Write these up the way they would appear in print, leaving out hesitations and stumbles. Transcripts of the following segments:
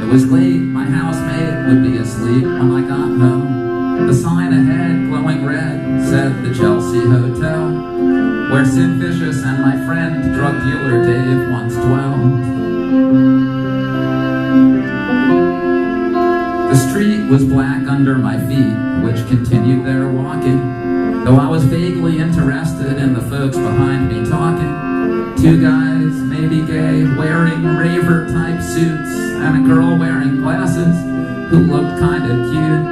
It was late, my housemaid would be asleep when I got home. The sign ahead, glowing red, said the Chelsea Hotel, where Sid Vicious and my friend, drug dealer Dave, once dwelled. The street was black under my feet, which continued their walking, though I was vaguely interested in the folks behind me talking. Two guys, maybe gay, wearing raver-type suits, and a girl wearing glasses who looked kinda cute.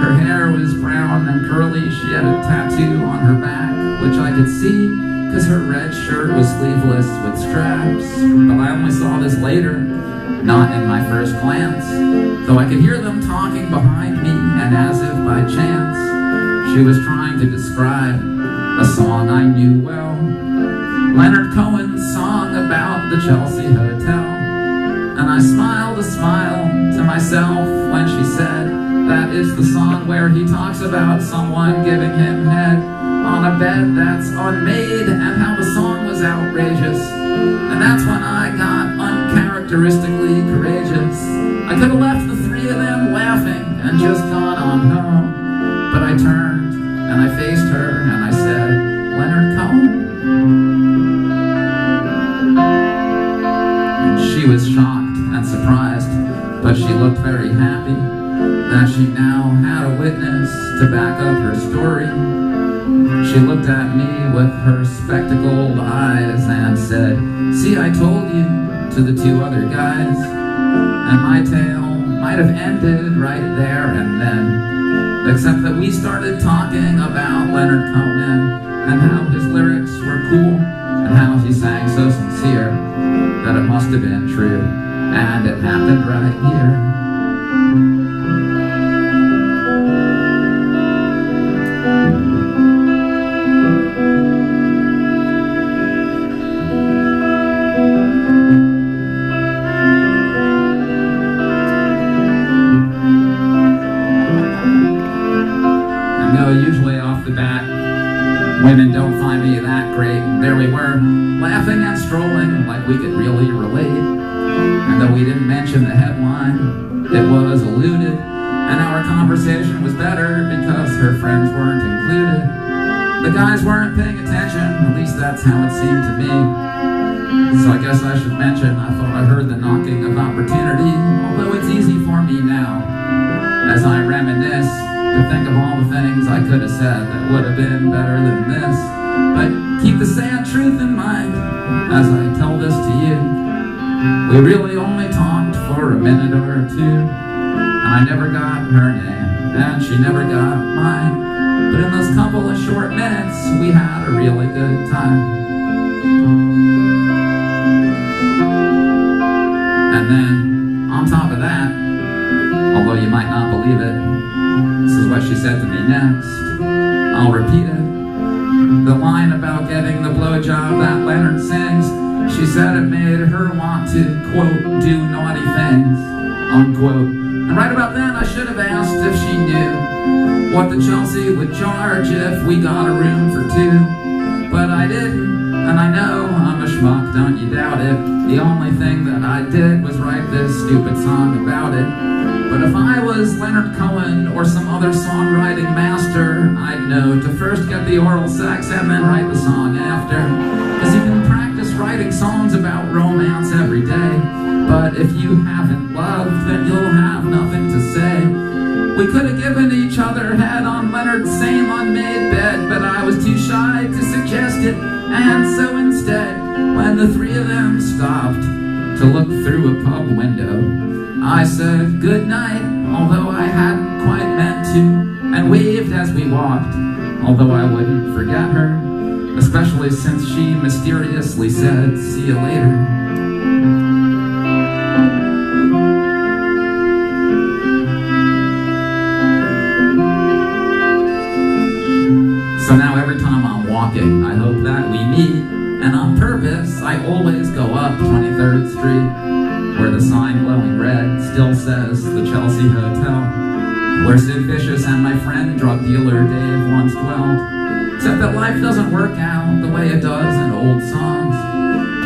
Her hair was brown and curly, she had a tattoo on her back, which I could see because her red shirt was sleeveless with straps. But I only saw this later, not in my first glance, though I could hear them talking behind me, and as if by chance, she was trying to describe a song I knew well, Leonard Cohen's song about the Chelsea Hotel. And I smiled a smile to myself when she said that it's the song where he talks about someone giving him head on a bed that's unmade, and how the song was outrageous. And that's when I got uncharacteristically courageous. I could have left the three of them laughing and just gone on home, but I turned and I faced her and I said, Leonard Cohen? And she was shocked and surprised, but she looked very happy that she now had a witness to back up her story. She looked at me with her spectacled eyes and said, see, I told you, to the two other guys. And my tale might have ended right there and then, except that we started talking about Leonard Cohen and how his lyrics were cool and how he sang so sincere that it must have been true, and it happened right here. Usually off the bat, women don't find me that great. There we were, laughing and strolling like we could really relate. And though we didn't mention the headline, it was alluded, and our conversation was better because her friends weren't included. The guys weren't paying attention, at least that's how it seemed to me. So I guess I should mention, I thought I heard the knocking of opportunity, although it's easy for me now, as I reminisce, to think of all the things I could have said that would have been better than this. But keep the sad truth in mind as I tell this to you. We really only talked for a minute or two, and I never got her name, and she never got mine. But in those couple of short minutes, we had a really good time. And then, on top of that, although you might not believe it, this is what she said to me next. I'll repeat it. The line about getting the blowjob that Leonard sings, she said it made her want to, quote, do naughty things, unquote. And right about then I should have asked if she knew what the Chelsea would charge if we got a room for two. But I didn't, and I know I'm a schmuck, don't you doubt it. The only thing that I did was write this stupid song about it. But if I was Leonard Cohen or some other songwriting master, I'd know to first get the oral sex and then write the song after. Because you can practice writing songs about romance every day, but if you haven't loved, then you'll have nothing to say. We could have given each other head on Leonard's same unmade bed, but I was too shy to suggest it, and so instead, when the three of them stopped to look through a pub window, I said good night, although I hadn't quite meant to, and waved as we walked, although I wouldn't forget her, especially since she mysteriously said, see you later. So now every time I'm walking, I hope that we meet, and on purpose, I always go up 23rd Street, where the sign glowing red still says the Chelsea Hotel, where Sid Vicious and my friend drug dealer Dave once dwelled. Except that life doesn't work out the way it does in old songs.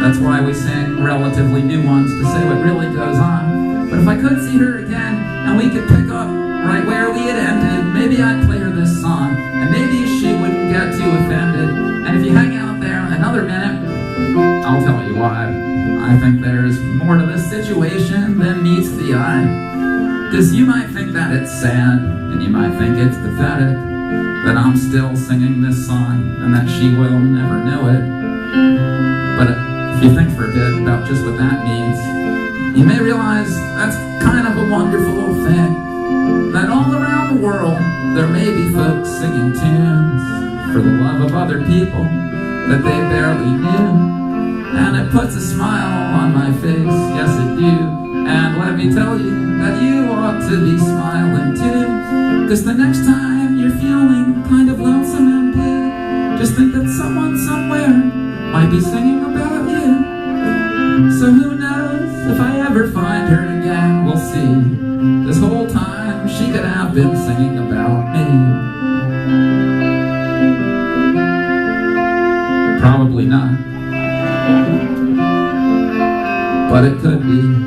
That's why we sing relatively new ones to say what really goes on. But if if I could see her again and we could pick up right where we had ended, maybe I'd play her this song, and maybe she wouldn't get too offended. And if you hang out there another minute, I'll tell you why. I think there's more to this situation than meets the eye. Cause you might think that it's sad, and you might think it's pathetic, that I'm still singing this song, and that she will never know it. But if you think for a bit about just what that means, you may realize that's kind of a wonderful thing. That all around the world, there may be folks singing tunes for the love of other people that they barely knew. And it puts a smile on my face, yes it do. And let me tell you that you ought to be smiling too. Cause the next time you're feeling kind of lonesome and blue, just think that someone somewhere might be singing about you. So who knows, if I ever find her again, we'll see. This whole time she could have been singing about me. Probably not, but it could be.